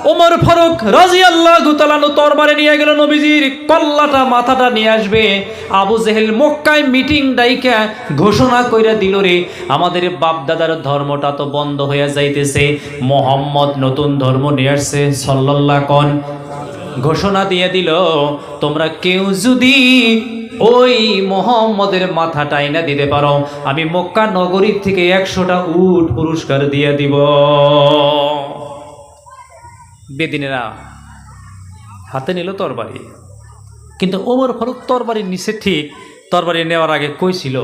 ওমর ফারুক রাদিয়াল্লাহু তাআলা তরবারি নিয়ে গেল, নবীজির কল্লাটা মাথাটা নিয়ে আসবে। আবু জেহেল মক্কায় মিটিং ডাইকা ঘোষণা কইরা দিল, রে আমাদের বাপ দাদার ধর্মটা তো বন্ধ হয়ে যাইতেছে, মুহাম্মদ নতুন ধর্ম নিয়ে আসছে সাল্লাল্লাহু কোন ঘোষণা দিয়ে দিল, তোমরা কেউ যদি ওই মুহাম্মদের মাথাটা এনে দিতে পারো, আমি মক্কা নগরীর থেকে 100টা উট পুরস্কার দিয়ে দিব। বেদিনেরা হাতে নিল তরবারি, কিন্তু ওমর ফারুক তরবারি নিচে, ঠিক তরবারি নেওয়ার আগে কইছিল,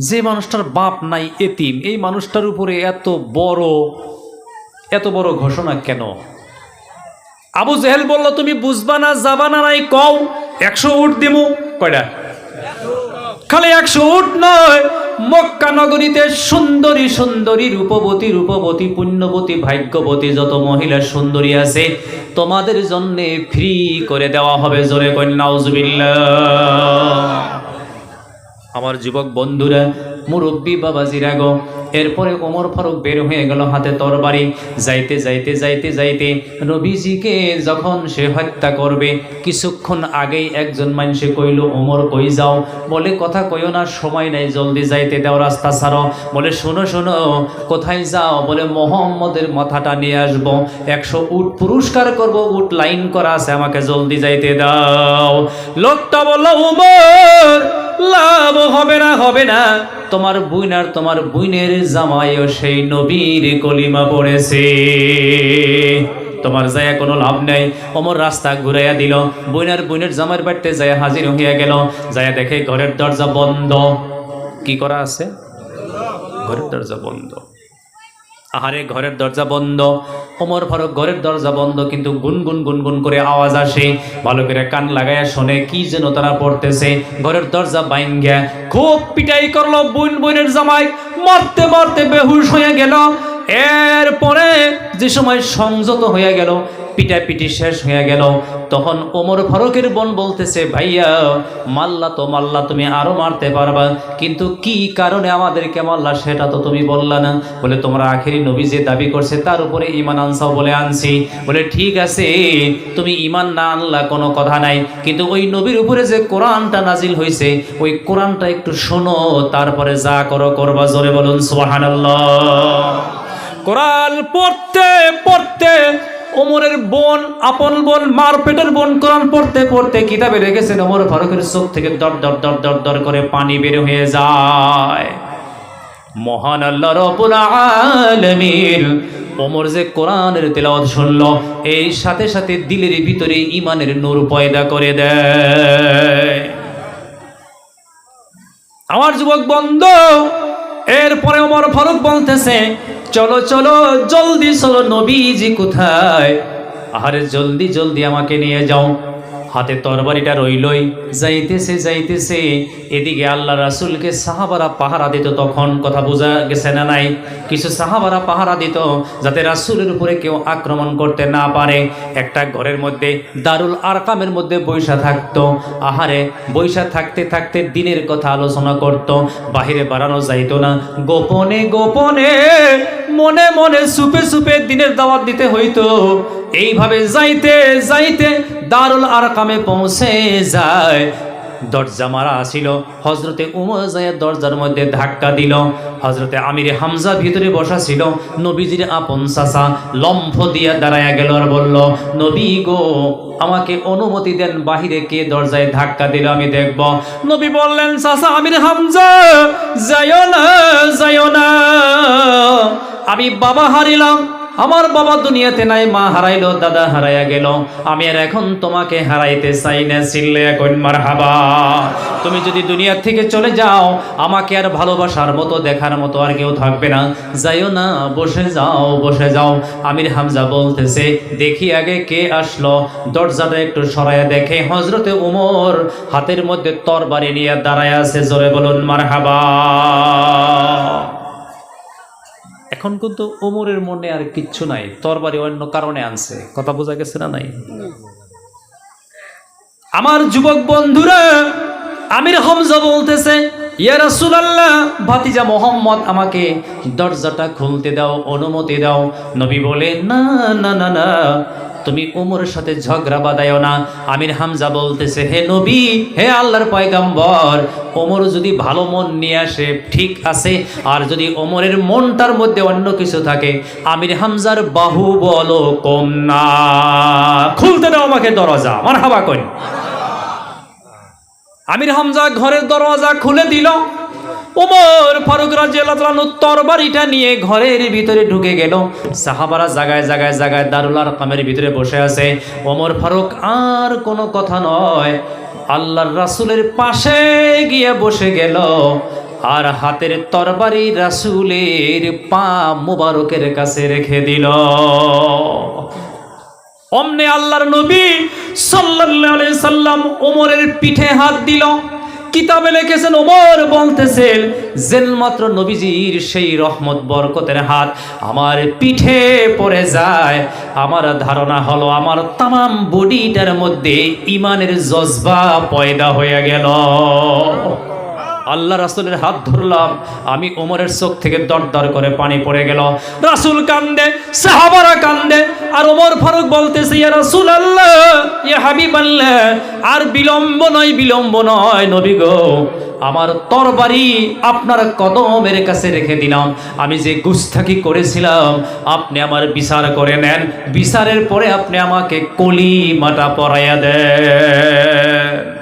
যে মানুষটার বাপ নাই, এতিম, এই মানুষটার উপরে এত বড় ঘোষণা কেন? আবু জেহেল বলল, তুমি বুঝবা না, যাবা না, নাই কও 100 উট দিমু। কয়টা? খালি 100 উট নয়, মক্কা নগরীতে সুন্দরী সুন্দরী রূপবতী পুণ্যবতী ভাগ্যবতী যত মহিলা সুন্দরী আছে, তোমাদের জন্য ফ্রি করে দেওয়া হবে। জোরে কই নাউজুবিল্লাহ। আমার যুবক বন্ধুরা, মুরব্বী বাবাজিরা গো, এরপরে ওমর ফারুক বের হয়ে গেল হাতে তরবারি। যাইতে নবীজিকে যখন সে হত্যা করবে, কিছুক্ষণ আগেই একজন মানুষে কইল, ওমর কই যাও? বলে, কথা কইও না, সময় নাই, জলদি যাইতে দাও, রাস্তা ছাড়ো। বলে, শোনো কোথায় যাও? বলে, মুহাম্মদের মাথাটা নিয়ে আসবো, 100 উট পুরস্কার করব, উট লাইন করা আছে, আমাকে জলদি যাইতে দাও। লোকটা বলল, ওমর লাভ হবে না, তোমার বুইনের জামাইও সেই নবীর কলিমা পড়েছে, তোমার যায় কোনো লাভ নাই। ওমর রাস্তা ঘুরাইয়া দিল, বুইনের জামাইয়ের বাড়িতে যায় হাজির হইয়া গেল। যায় দেখে ঘরের দরজা বন্ধ। কি করা আছে? ঘরের দরজা বন্ধ। আহারে, ঘরের দরজা বন্ধ। ওমর ফারুক ঘরের দরজা বন্ধ, কিন্তু গুনগুন করে আওয়াজ আসে। ভালো করে কান লাগাইয়া শোনে, কি যেন তারা পড়তেছে। ঘরের দরজা বাইঙ্গা খুব পিটাই করলো। বুইনের জামাই মারতে বেহুশ হয়ে গেল। এরপরে যে সময় সংযত হয়ে গেল, পিটাপিটি শেষ হয়ে গেল, তখন ওমর ফারুকের বোন বলতেছে, ভাইয়া মাল্লা, তুমি আরো মারতে পারবা, কিন্তু কি কারণে আমাদেরকে মারলা সেটা তো তুমি বললা না। বলে, তোমরা আখেরি নবী যে দাবি করছে তার উপরে ঈমান আনসাও? বলে, আনছি। বলে, ঠিক আছে, তুমি ঈমান না আনলা কোনো কথা নাই, কিন্তু ওই নবীর উপরে যে কোরআনটা নাজিল হয়েছে, ওই কোরআনটা একটু শোনো, তারপরে যা করবা। জোরে বলুন সুবহানাল্লাহ। কোরআন পড়তে ওমরের বোন, আপন বোন, মার পেটের বোন, কোরআন পড়তে কিতাবে রেখেছেন, ওমর ফারুকের চোখ থেকে দর করে পানি বের হয়ে যায়। মহান আল্লাহ রাব্বুল আলামিন ওমর যে কোরআনের তেলাওয়াত শুনলো, এই সাথে দিলের ভিতরে ঈমানের নূর পয়দা করে দেয়। আমার যুবক বন্ধু, এরপরে ওমর ফারুক বলতেছে, চলো জলদি চলো, নবীজি কোথায়? আরে জলদি আমাকে নিয়ে যাও। হাতে তরবারিটা রইলই, যাইতেছে। এদিকে আল্লাহ রাসূলকে সাহাবারা পাহারা দিত। তখন কথা বোঝা গেছে না নাই? কিছু সাহাবারা পাহারা দিত যাতে রাসূলের উপরে কেউ আক্রমণ করতে না পারে। একটা ঘরের মধ্যে দারুল আরকামের মধ্যে বৈশা থাকতো। আহারে, বৈশা থাকতে দিনের কথা আলোচনা করত। বাহিরে বাড়ানো যাইতো না, গোপনে মনে সুপে দিনের দাওয়াত দিতে হইতো। এইভাবে যাইতে দারুল আরকামে পৌঁছে যায়। দরজা মারা ছিল, হযরতে উমর যায় দরজার মধ্যে ধাক্কা দিল। হযরতে আমির হামজা ভিতরে বসা ছিল, নবীজির আপন চাচা লম্ফ দিয়া দাঁড়ায়া গেল আর বলল, নবী গো, আমাকে অনুমতি দেন, বাহিরে কে দরজায় ধাক্কা দিল আমি দেখব। নবী বললেন, চাচা আমির হামজা, যাইও না, আমি বাবা হারিলাম, আমার বাবা দুনিয়াতে নাই, মা হারাইলো, দাদা হারাইয়া গেল, আমি আর এখন তোমাকে হারাইতে চাই না। চিল্লে এখন মারহাবা। তুমি যদি দুনিয়া থেকে চলে যাও, আমাকে আর ভালোবাসার মতো, দেখার মতো আর কেউ থাকবে না। যাইও না, বসে যাও। আমির হামজা বলতেছে, দেখি আগে কে আসলো। দরজাটা একটু সরাইয়া দেখে হযরতে ওমর হাতের মধ্যে তরবারি নিয়ে দাঁড়ায় আছে। জোরে বলুন মারহাবা। এখন কিন্তু ওমরের মনে আর কিচ্ছু নাই, তরবারি অন্য কারণে আনছে। কথা বোঝা গেছে না নাই? আমার যুবক বন্ধুরা, আমির হামজা বলতেছে, ইয়া রাসূলুল্লাহ, ভাতিজা মোহাম্মদ আমাকে দরজাটা খুলতে দাও, অনুমতি দাও। নবী বলে, না না না না, তুমি ওমরের সাথে ঝগড়া বাঁধাইও না। আমির হামজা বলতেছে, হে নবী, হে আল্লাহর পয়গম্বর, ওমর যদি ভালো মন নিয়ে আসে ঠিক আছে, আর যদি ওমরের মনটার মধ্যে অন্য কিছু থাকে, আমির হামজার বাহু বলো কম না, খুলতে দাও আমাকে দরজা। মারহাবা কই। আমির হামজা ঘরের দরজা খুলে দিল। ওমর ফারুক রাদিয়াল্লাহু তাআলা তরবারিটা নিয়ে ঘরের ভিতরে ঢুকে গেল। সাহাবারা জায়গায় জায়গায় জায়গায় দারুল আরকামের ভিতরে বসে আছে। ওমর ফারুক আর কোনো কথা নয়, আল্লাহর রাসূলের পাশে গিয়ে বসে গেল, আর হাতের তরবারি রাসূলের পা মুবারকের কাছে রেখে দিল। অমনে আল্লাহর নবী সাল্লাল্লাহু আলাইহি সাল্লাম ওমরের পিঠে হাত দিল। কিতাবে লিখেছেন, ওমর বলতেছেন, যেনমাত্র নবীজির সেই রহমত বরকতের হাত আমার পিঠে পড়ে যায়, আমার ধারণা হলো আমার তামাম বডিটার মধ্যে ঈমানের জজবা পয়দা হয়ে গেল। আল্লাহ রাসূলের হাত ধরলাম, আমি ওমরের চোখ থেকে দরদর করে পানি পড়ে গেল। রাসূল কান্দে, সাহাবারা কান্দে, আর ওমর ফারুক বলতেছে, ইয়া রাসূলুল্লাহ, ইয়া হাবিবাল্লাহ, আর বিলম্ব নয় নবী গো, আমার তরবারি আপনার কদমের কাছে রেখে দিলাম। আমি যে গুস্তাখি করেছিলাম আপনি আমার বিচার করে নেন, বিচারের পরে আপনি আমাকে কলিমাটা পরাইয়া দেন।